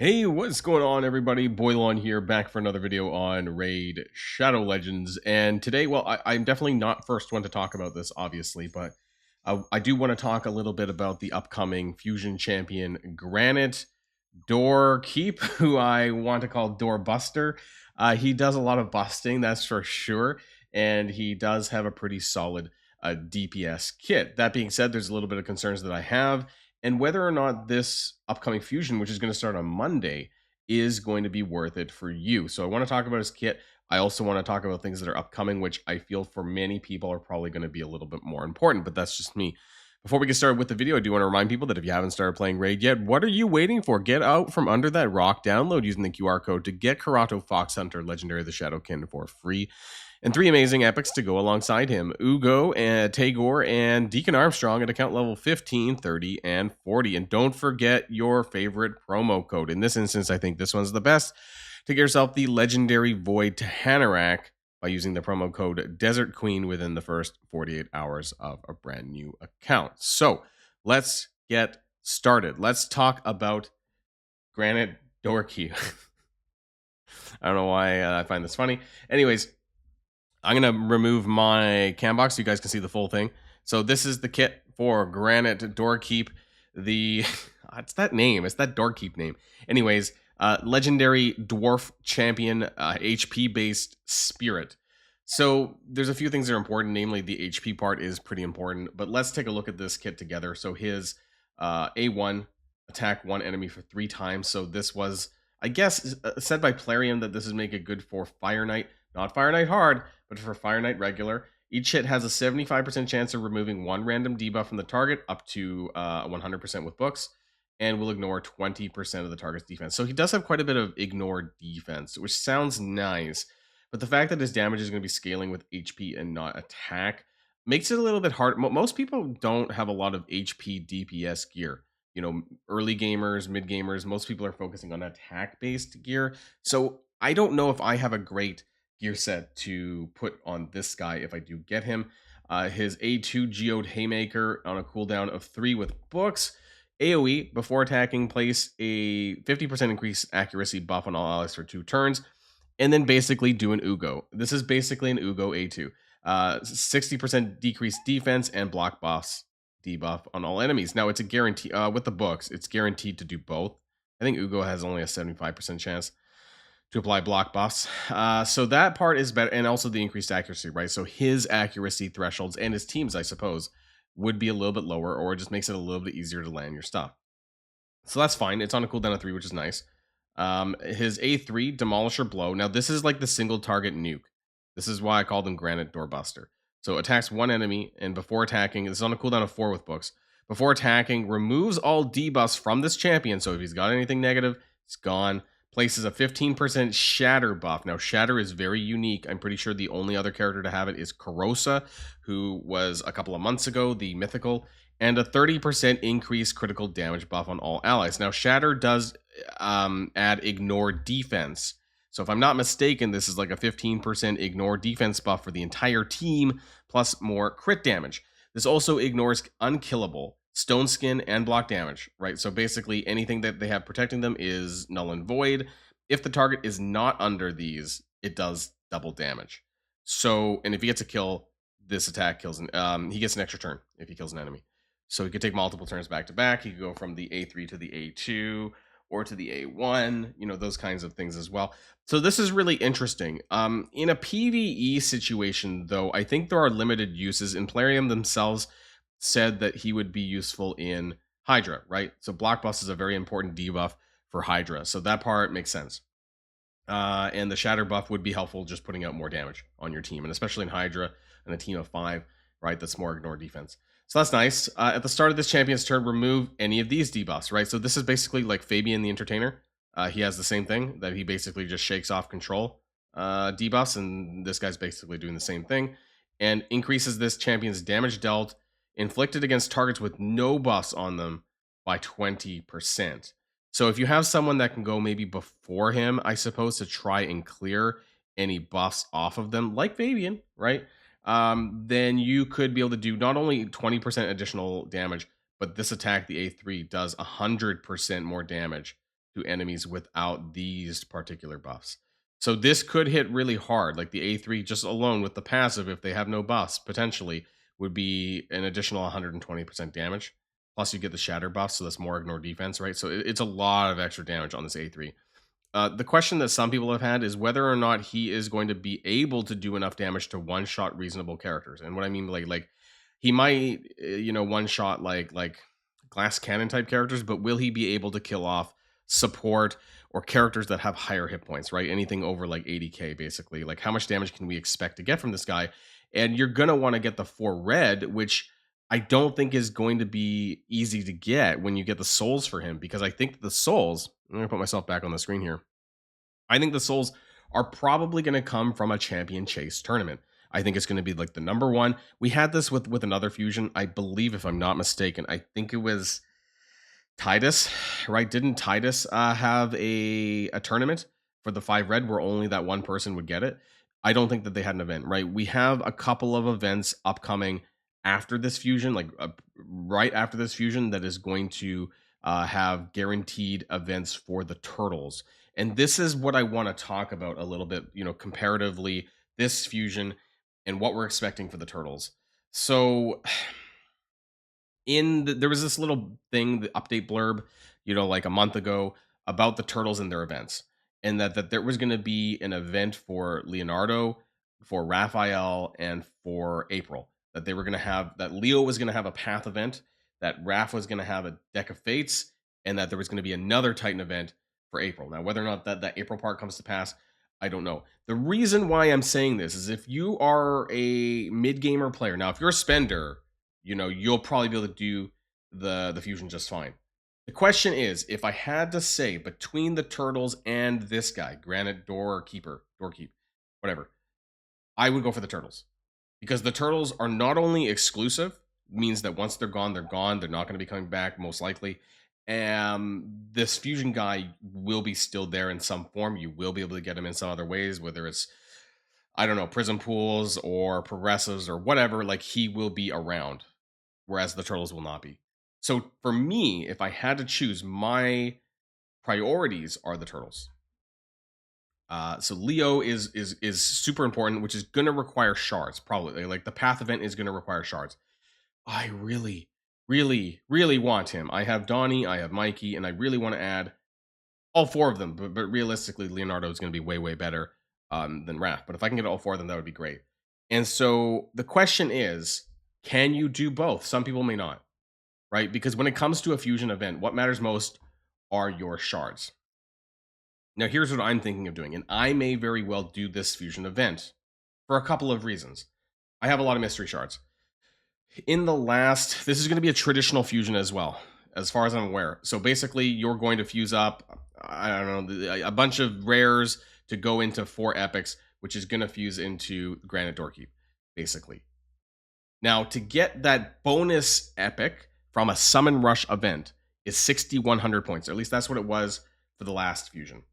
Hey, what's going on, everybody? Boilon here, back for another video on Raid Shadow Legends. And today, well, I'm definitely not first one to talk about this, obviously, but I do want to talk a little bit about the upcoming Fusion Champion Granite Door Keep, who I want to call Door Buster. He does a lot of busting, that's for sure, and he does have a pretty solid DPS kit. That being said, there's a little bit of concerns that I have, and whether or not this upcoming fusion, which is going to start on Monday, is going to be worth it for you. So I want to talk about his kit. I also want to talk about things that are upcoming, which I feel for many people are probably going to be a little bit more important, but that's just me. Before we get started with the video, I do want to remind people that if you haven't started playing Raid yet, what are you waiting for? Get out from under that rock, download using the QR code to get Karato Fox Hunter Legendary of the Shadowkin for free. And 3 amazing epics to go alongside him: Ugo, and Tagore, and Deacon Armstrong at account level 15, 30, and 40. And don't forget your favorite promo code. In this instance, I think this one's the best, to get yourself the Legendary Void to Hanorach by using the promo code Desert Queen within the first 48 hours of a brand new account. So let's get started. Let's talk about Granite Dorky. I don't know why I find this funny. Anyways, I'm going to remove my cam box so you guys can see the full thing. So this is the kit for Granite Doorkeep. It's that name. It's that Doorkeep name. Anyways, legendary Dwarf champion, HP-based spirit. So there's a few things that are important, namely the HP part is pretty important. But let's take a look at this kit together. So his A1, attack one enemy for 3 times. So this was, I guess, said by Plarium that this is make it good for Fire Knight. Not Fire Knight Hard, but for Fire Knight Regular. Each hit has a 75% chance of removing 1 random debuff from the target, up to 100% with books, and will ignore 20% of the target's defense. So he does have quite a bit of ignore defense, which sounds nice, but the fact that his damage is going to be scaling with HP and not attack makes it a little bit hard. Most people don't have a lot of HP DPS gear. You know, early gamers, mid gamers, most people are focusing on attack-based gear. So I don't know if I have a great gear set to put on this guy if I do get him. His A2 Geode Haymaker on a cooldown of 3 with books. AoE, before attacking, place a 50% increased accuracy buff on all allies for 2 turns. And then basically do an Ugo. This is basically an Ugo A2. 60% decreased defense and block buffs debuff on all enemies. Now it's a guarantee, with the books, it's guaranteed to do both. I think Ugo has only a 75% chance to apply block buffs. So that part is better, and also the increased accuracy, right? So his accuracy thresholds and his teams, I suppose, would be a little bit lower, or it just makes it a little bit easier to land your stuff. So that's fine. It's on a cooldown of 3, which is nice. His A3, Demolisher Blow. Now this is like the single target nuke. This is why I called him Granite Doorbuster. So attacks 1 enemy, and before attacking, this is on a cooldown of 4 with books. Before attacking, removes all debuffs from this champion. So if he's got anything negative, it's gone. Places a 15% Shatter buff. Now, Shatter is very unique. I'm pretty sure the only other character to have it is Karosa, who was a couple of months ago, the mythical, and a 30% increased critical damage buff on all allies. Now, Shatter does add Ignore Defense. So if I'm not mistaken, this is like a 15% Ignore Defense buff for the entire team, plus more crit damage. This also ignores Unkillable, Stone Skin, and block damage, right? So basically anything that they have protecting them is null and void. If the target is not under these, it does double damage. So, and if he gets a kill, this attack kills, he gets an extra turn if he kills an enemy. So he could take multiple turns back to back. He could go from the A3 to the A2 or to the A1, you know, those kinds of things as well. So this is really interesting. In a PvE situation, though, I think there are limited uses. In Plarium themselves said that he would be useful in Hydra, right? So block buff is a very important debuff for Hydra. So that part makes sense. And the Shatter buff would be helpful, just putting out more damage on your team, and especially in Hydra and a team of 5, right? That's more ignore defense. So that's nice. At the start of this champion's turn, remove any of these debuffs, right? So this is basically like Fabian the Entertainer. He has the same thing, that he basically just shakes off control debuffs, and this guy's basically doing the same thing, and increases this champion's damage dealt inflicted against targets with no buffs on them by 20%. So if you have someone that can go maybe before him, I suppose, to try and clear any buffs off of them, like Fabian, right? Then you could be able to do not only 20% additional damage, but this attack, the A3, does 100% more damage to enemies without these particular buffs. So this could hit really hard. Like the A3 just alone with the passive, if they have no buffs, potentially would be an additional 120% damage. Plus you get the shatter buff, so that's more ignore defense, right? So it's a lot of extra damage on this A3. The question that some people have had is whether or not he is going to be able to do enough damage to one shot reasonable characters. And what I mean, like he might, one shot like glass cannon type characters, but will he be able to kill off support or characters that have higher hit points, right? Anything over like 80k, basically. Like how much damage can we expect to get from this guy? And you're gonna want to get the 4 red, which I don't think is going to be easy to get when you get the souls for him, because I think the souls, I'm gonna put myself back on the screen here. I think the souls are probably going to come from a champion chase tournament. I think it's going to be like the number one. We had this with another fusion, I believe, if I'm not mistaken. I think it was Titus, right? Didn't Titus have a tournament for the 5 red where only that one person would get it? I don't think that they had an event, right? We have a couple of events upcoming after this fusion, like right after this fusion, that is going to have guaranteed events for the turtles. And this is what I want to talk about a little bit, comparatively, this fusion and what we're expecting for the turtles. So there was this little thing, the update blurb, like a month ago, about the turtles and their events, and that there was going to be an event for Leonardo, for Raphael, and for April. That they were going to have, that Leo was going to have a path event, that Raph was going to have a deck of fates, and that there was going to be another Titan event for April. Now, whether or not that April part comes to pass, I don't know. The reason why I'm saying this is if you are a mid gamer player, now if you're a spender, you'll probably be able to do the fusion just fine. The question is, if I had to say between the turtles and this guy, Granite Doorkeep, whatever, I would go for the turtles. Because the turtles are not only exclusive, means that once they're gone, they're gone. They're not going to be coming back, most likely. This fusion guy will be still there in some form. You will be able to get him in some other ways, whether it's, I don't know, prison pools or progressives or whatever. Like, he will be around, whereas the turtles will not be. So for me, if I had to choose, my priorities are the turtles. So Leo is super important, which is going to require shards, probably. Like the path event is going to require shards. I really, really, really want him. I have Donnie, I have Mikey, and I really want to add all 4 of them. But realistically, Leonardo is going to be way, way better than Raph. But if I can get all 4 of them, that would be great. And so the question is, can you do both? Some people may not, right? Because when it comes to a fusion event, what matters most are your shards. Now, here's what I'm thinking of doing, and I may very well do this fusion event for a couple of reasons. I have a lot of mystery shards. This is going to be a traditional fusion as well, as far as I'm aware. So basically, you're going to fuse up, I don't know, a bunch of rares to go into 4 epics, which is going to fuse into Granite Doorkeep, basically. Now, to get that bonus epic from a Summon Rush event is 6,100 points. Or at least that's what it was for the last fusion,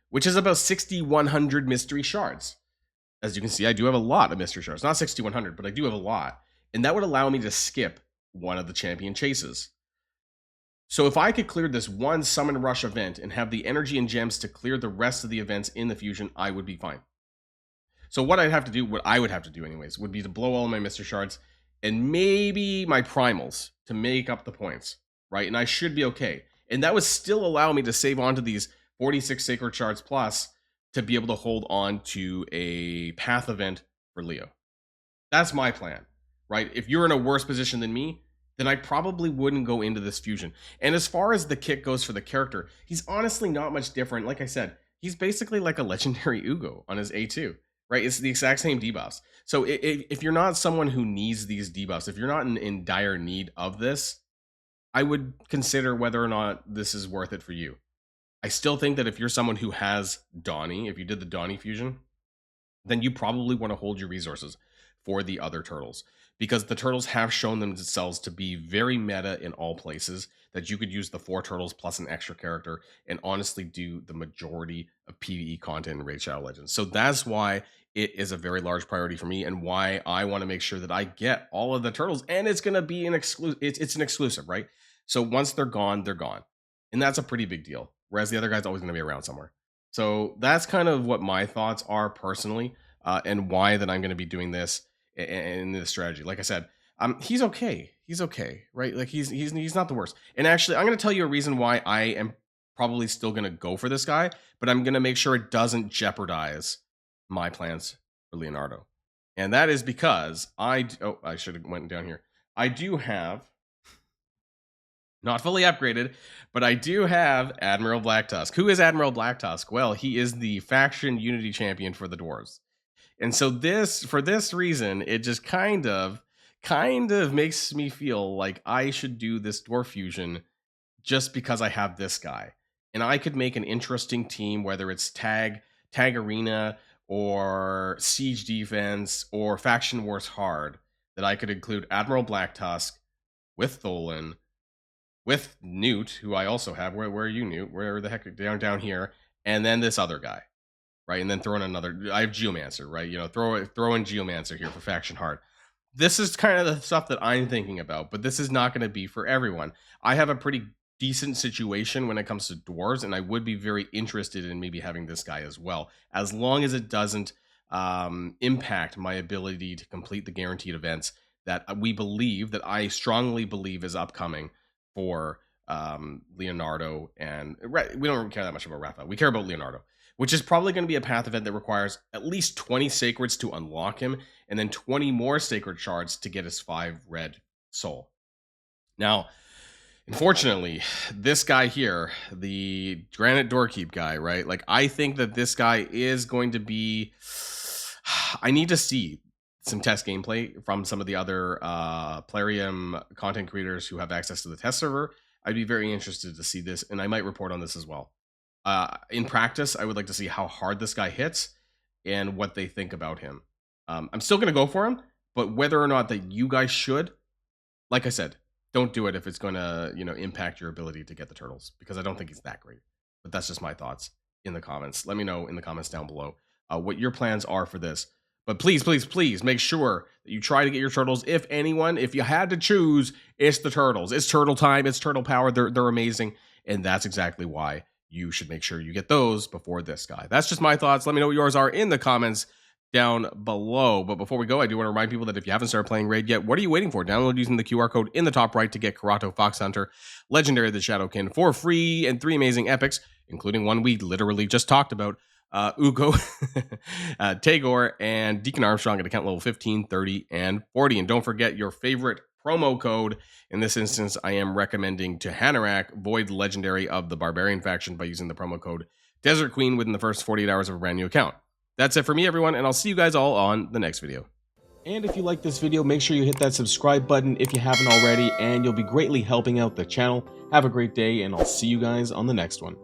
which is about 6,100 mystery shards. As you can see, I do have a lot of mystery shards. Not 6,100, but I do have a lot. And that would allow me to skip one of the champion chases. So if I could clear this one Summon Rush event and have the energy and gems to clear the rest of the events in the fusion, I would be fine. So what I would have to do anyways, would be to blow all of my mystery shards and maybe my primals to make up the points, right? And I should be okay. And that would still allow me to save onto these 46 sacred shards plus to be able to hold on to a path event for Leo. That's my plan, right? If you're in a worse position than me, then I probably wouldn't go into this fusion. And as far as the kit goes for the character, he's honestly not much different. Like I said, he's basically like a legendary Ugo on his A2, right? It's the exact same debuffs. So if you're not someone who needs these debuffs, if you're not in dire need of this, I would consider whether or not this is worth it for you. I still think that if you're someone who has Donnie, if you did the Donnie fusion, then you probably want to hold your resources for the other turtles, because the turtles have shown themselves to be very meta in all places, that you could use the 4 turtles plus an extra character and honestly do the majority of PvE content in Raid Shadow Legends. So that's why it is a very large priority for me, and why I want to make sure that I get all of the turtles. And it's going to be an exclusive, it's an exclusive, right? So once they're gone, and that's a pretty big deal. whereas the other guy's always going to be around somewhere. So that's kind of what my thoughts are personally, and why that I'm going to be doing this in this strategy. Like I said, he's okay. He's okay, right? Like he's not the worst. And actually, I'm going to tell you a reason why I am probably still going to go for this guy, but I'm going to make sure it doesn't jeopardize my plans for Leonardo. And that is because I should have went down here. I do have, not fully upgraded, but I do have Admiral Blacktusk. Who is Admiral Blacktusk? Well, he is the faction unity champion for the dwarves. And so for this reason, it just kind of makes me feel like I should do this dwarf fusion just because I have this guy. And I could make an interesting team, whether it's tag arena or siege defense or faction wars hard, that I could include Admiral Blacktusk with Tholen, with Newt, who I also have. Where are you, Newt? Where the heck? Down here. And then this other guy, right? And then throw in another. I have Geomancer, right? You know, throw in Geomancer here for faction hard. This is kind of the stuff that I'm thinking about, but this is not going to be for everyone. I have a pretty decent situation when it comes to dwarves, and I would be very interested in maybe having this guy as well, as long as it doesn't impact my ability to complete the guaranteed events that I strongly believe is upcoming for Leonardo. And we don't care that much about Raphael. We care about Leonardo, which is probably going to be a path event that requires at least 20 sacreds to unlock him, and then 20 more sacred shards to get his 5 red soul. Now, unfortunately, this guy here, the Granite Doorkeep guy, right? Like, I think that this guy is going to be... I need to see some test gameplay from some of the other Plarium content creators who have access to the test server. I'd be very interested to see this, and I might report on this as well. In practice, I would like to see how hard this guy hits and what they think about him. I'm still going to go for him, but whether or not that you guys should, like I said, don't do it if it's going to, impact your ability to get the turtles, because I don't think he's that great. But that's just my thoughts in the comments. Let me know in the comments down below what your plans are for this. But please, please, please make sure that you try to get your turtles. If you had to choose, it's the turtles. It's turtle time. It's turtle power. They're amazing. And that's exactly why you should make sure you get those before this guy. That's just my thoughts. Let me know what yours are in the comments down below. But before we go, I do want to remind people that if you haven't started playing Raid yet, what are you waiting for? Download using the QR code in the top right to get Karato Fox Hunter, Legendary of the Shadowkin for free, and 3 amazing epics, including one we literally just talked about, Ugo, Tagore, and Deacon Armstrong at account level 15, 30, and 40. And don't forget your favorite promo code. In this instance, I am recommending to Hanorak Void Legendary of the Barbarian faction by using the promo code Desert Queen within the first 48 hours of a brand new account. That's it for me, everyone, and I'll see you guys all on the next video. And if you like this video, make sure you hit that subscribe button if you haven't already, and you'll be greatly helping out the channel. Have a great day, and I'll see you guys on the next one.